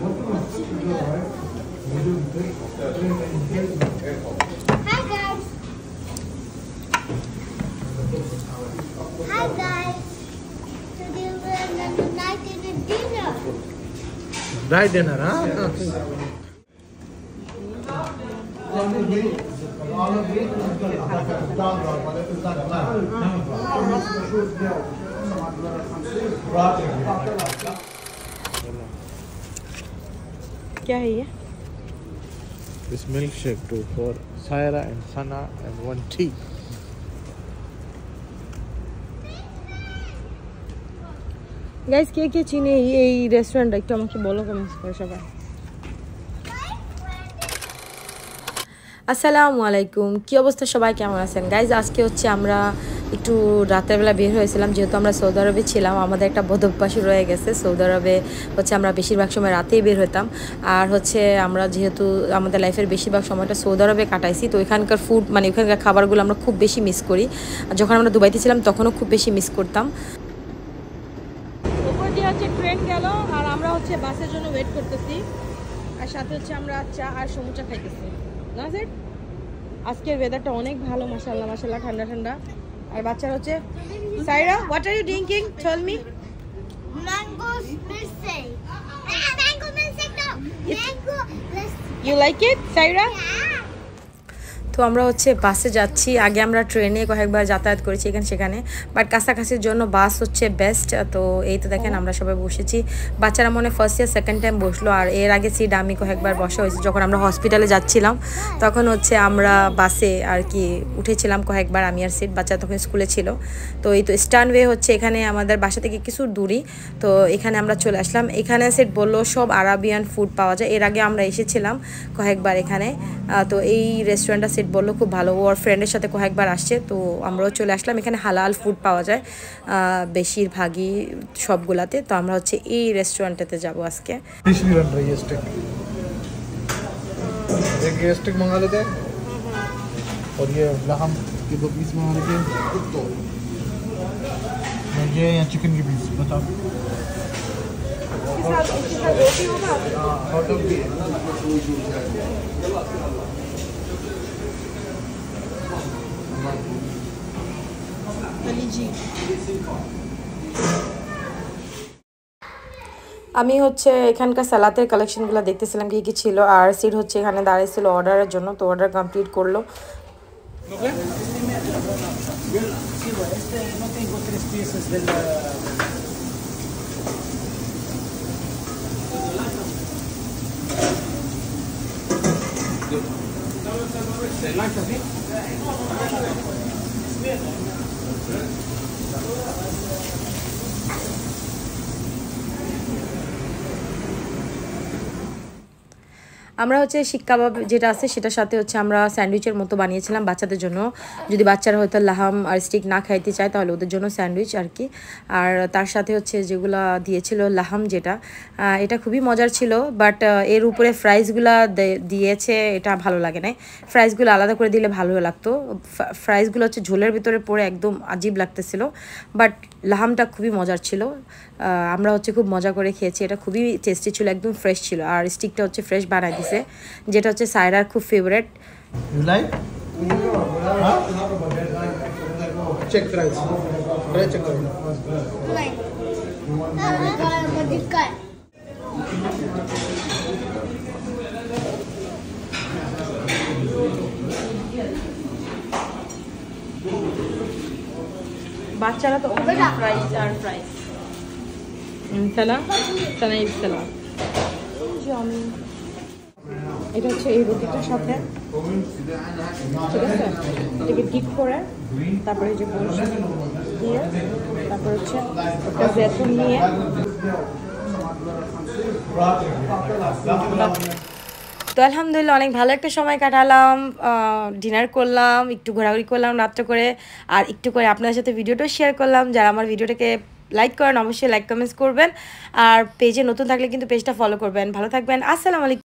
Hi guys. Hi guys. Today we're another night in the dinner. Night dinner, huh? क्या है ये? This milkshake too for Saira and Sana and one tea. Guys কে কে চিনে এই restaurant একটু আমাকে বলো কমেন্টস করে সবাই। আসসালামু আলাইকুম, কি অবস্থা সবাই, কেমন আছেন গাইজ? আজকে হচ্ছে আমরা একটু রাতের বেলা বের হয়েছিলাম, যেহেতু আমরা সৌদি আরবে ছিলাম। আমাদের একটা বদ অভ্যাসই রয়ে গেছে, সৌদি আরবে হচ্ছে আমরা বেশিরভাগ সময় রাতেই বের হতাম। আর হচ্ছে আমরা যেহেতু আমাদের লাইফের বেশিরভাগ সময়টা সৌদি আরবে কাটাইছি, তো এখানকার ফুড মানে ওখানকার খাবারগুলো আমরা খুব বেশি মিস করি। যখন আমরা দুবাইতে ছিলাম তখনও খুব বেশি মিস করতাম। উপর দিয়ে হচ্ছে ট্রেন গেল আর আমরা হচ্ছে বাসের জন্য ওয়েট করতেছি, আর সাথে হচ্ছে আমরা চা আর সমুচা খাইতেছি। আজকের ওয়েদারটা অনেক ভালো, মাশাআল্লাহ মাশাআল্লাহ, ঠান্ডা ঠান্ডা। আর বাচ্চারা হচ্ছে Saira, what are you drinking? Tell me. Mango milkshake. Mango milkshake no. Mango milkshake. You like it Saira? Yeah. তো আমরা হচ্ছে বাসে যাচ্ছি। আগে আমরা ট্রেনে কয়েকবার যাতায়াত করেছি এখানে সেখানে, বাট কাছাকাছির জন্য বাস হচ্ছে বেস্ট। তো এই তো দেখেন আমরা সবাই বসেছি, বাচ্চারা মনে ফার্স্ট ইয়ার সেকেন্ড টাইম বসলো। আর এর আগে সিট আমি কয়েকবার বসা হয়েছি, যখন আমরা হসপিটালে যাচ্ছিলাম তখন হচ্ছে আমরা বাসে আর কি উঠেছিলাম কয়েকবার, আমি আর সিট, বাচ্চা তখন স্কুলে ছিল। তো এই তো স্টানওয়ে হচ্ছে এখানে আমাদের বাসা থেকে কিছু দূরই, তো এখানে আমরা চলে আসলাম। এখানে সিট বললো সব আরাবিয়ান ফুড পাওয়া যায়, এর আগে আমরা এসেছিলাম কয়েকবার এখানে। তো এই রেস্টুরেন্টটা সিট বললো খুব ভালো, ওর ফ্রেন্ডের সাথে কয়েকবার আসছে, তো আমরাও চলে আসলাম। এখানে হালাল ফুড পাওয়া যায় বেশিরভাগই সবগুলাতে। তো আমরা হচ্ছে এই রেস্টুরেন্টটাতে যাব আজকে। Fish भी बन रही है स्टिक। एक ये स्टिक मंगा लेते हैं और ये लहम के 2 पीस मंगा लेते हैं। ये या चिकन के पीस बताओ। रोटी होगा हॉट डॉग भी है। আমি হচ্ছে এখানকার সালাতের কালেকশনগুলো দেখতেছিলাম কি কি ছিল, আর সিট হচ্ছে এখানে দাঁড়িয়েছিল অর্ডারের জন্য, তো অর্ডার কমপ্লিট করলো। আমরা হচ্ছে শিক কাবাব যেটা আছে সেটার সাথে হচ্ছে আমরা স্যান্ডউইচের মতো বানিয়েছিলাম বাচ্চাদের জন্য, যদি বাচ্চারা হয়তো লাহাম আর স্টিক না খাইতে চায় তাহলে ওদের জন্য স্যান্ডউইচ আর কি। আর তার সাথে হচ্ছে যেগুলো দিয়েছিল লাহাম, যেটা এটা খুবই মজার ছিল, বাট এর উপরে ফ্রাইসগুলো দিয়েছে এটা ভালো লাগে না, ফ্রাইসগুলো আলাদা করে দিলে ভালো লাগতো। ফ্রাইসগুলো হচ্ছে ঝোলের ভিতরে পড়ে একদম আজীব লাগতেছিল, বাট লাহামটা খুবই মজার ছিল। আমরা হচ্ছে খুব মজা করে খেয়েছি, এটা খুবই টেস্টি ছিল, একদম ফ্রেশ ছিল। আর স্টিকটা হচ্ছে ফ্রেশ বানাই দিছে, যেটা হচ্ছে সাইরার খুব favourite. You like? Check fries. Try check fries. Like. But you cut. বাচ্চারা তো অনেক ফ্রাইস আর ফ্রাইস। সালাম সালাম সালাম। এটা হচ্ছে এই রুটিটার সাথে, ঠিক আছে, এটাকে ডিপ করে তারপরে যে গোশ দিয়ে তারপর হচ্ছে একটা জেতুন নিয়ে তো আলহামদুলিল্লাহ অনেক ভালো একটা সময় কাটালাম, ডিনার করলাম, একটু ঘোরাঘুরি করলাম রাত্রে করে, আর একটু করে আপনাদের সাথে ভিডিওটা শেয়ার করলাম। যারা আমার ভিডিওটাকে লাইক করেন অবশ্যই লাইক কমেন্টস করবেন, আর পেজে নতুন থাকলে কিন্তু পেজটা ফলো করবেন। ভালো থাকবেন, আসসালামু আলাইকুম।